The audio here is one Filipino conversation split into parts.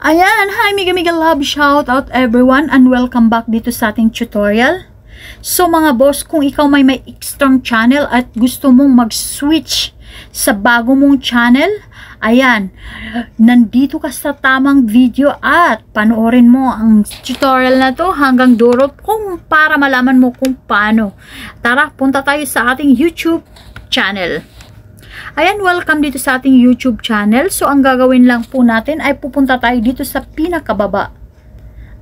Ayan, hi mega love shout out everyone and welcome back dito sa ating tutorial. So mga boss, kung ikaw may extrang channel at gusto mong mag-switch sa bago mong channel, ayan, nandito ka sa tamang video at panoorin mo ang tutorial na to hanggang dulo kung para malaman mo kung paano. Tara, punta tayo sa ating YouTube channel. Ayan, welcome dito sa ating YouTube channel. So, ang gagawin lang po natin ay pupunta tayo dito sa pinakababa.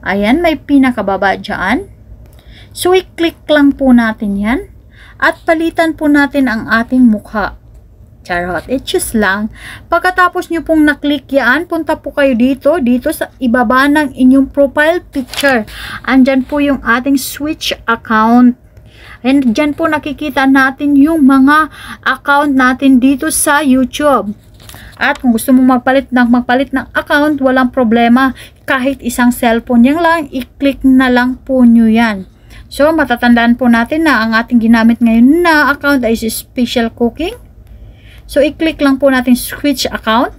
Ayan, may pinakababa dyan. So, i-click lang po natin yan. At palitan po natin ang ating mukha. Charot, just lang. Pagkatapos nyo pong na-click yan, punta po kayo dito sa ibaba ng inyong profile picture. Andyan po yung ating switch account. And dyan po nakikita natin yung mga account natin dito sa YouTube. At kung gusto mong magpalit ng account, walang problema. Kahit isang cellphone yan lang, i-click na lang po nyo yan. So, matatandaan po natin na ang ating ginamit ngayon na account ay Special Cooking. So, i-click lang po natin switch account.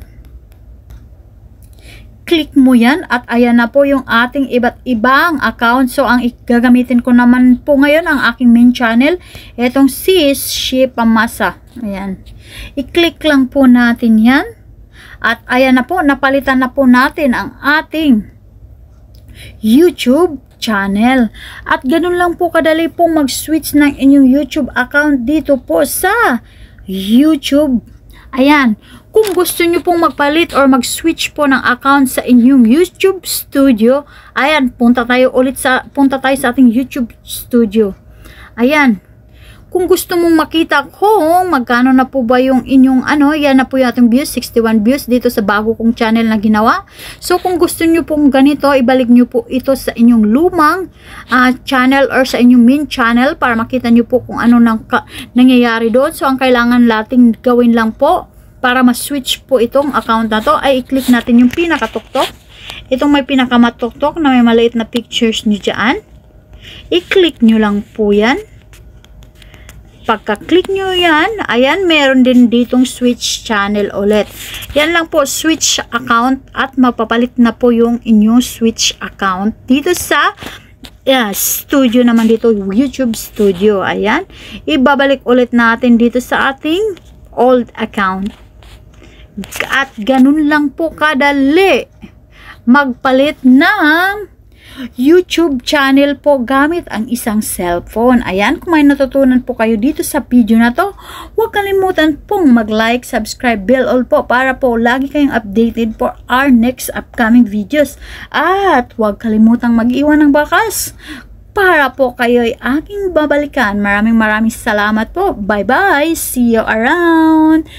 Click mo yan at ayan na po yung ating iba't ibang account. So, ang gagamitin ko naman po ngayon ang aking main channel. Itong Sis Shipamasa. Ayan. I-click lang po natin yan. At ayan na po, napalitan na po natin ang ating YouTube channel. At ganun lang po kadali pong mag-switch ng inyong YouTube account dito po sa YouTube. Ayan. Kung gusto nyo pong magpalit or mag-switch po ng account sa inyong YouTube Studio, ayan, punta tayo sa ating YouTube Studio. Ayan. Kung gusto mong makita kung magkano na po ba yung inyong yan na po yung ating views, 61 views dito sa bago kong channel na ginawa. So, kung gusto nyo pong ganito, ibalik nyo po ito sa inyong lumang channel or sa inyong main channel para makita nyo po kung ano nangyayari doon. So, ang kailangan nating gawin lang po para ma-switch po itong account na to ay i-click natin yung pinakatuktok. Itong may pinakamatuktok na may maliit na pictures nyo dyan. I-click nyo lang po yan. Pagka-click nyo yan, ayan, meron din ditong switch channel ulit. Yan lang po, switch account at mapapalit na po yung inyong switch account dito sa studio naman dito, YouTube Studio. Ayan, ibabalik ulit natin dito sa ating old account. At ganun lang po kadali magpalit ng YouTube channel po gamit ang isang cellphone. Ayan, kung may natutunan po kayo dito sa video na to, huwag kalimutan pong mag-like, subscribe, bell all po para po lagi kayong updated for our next upcoming videos. At huwag kalimutang mag-iwan ng bakas para po kayo ay aking babalikan. Maraming salamat po. Bye bye. See you around.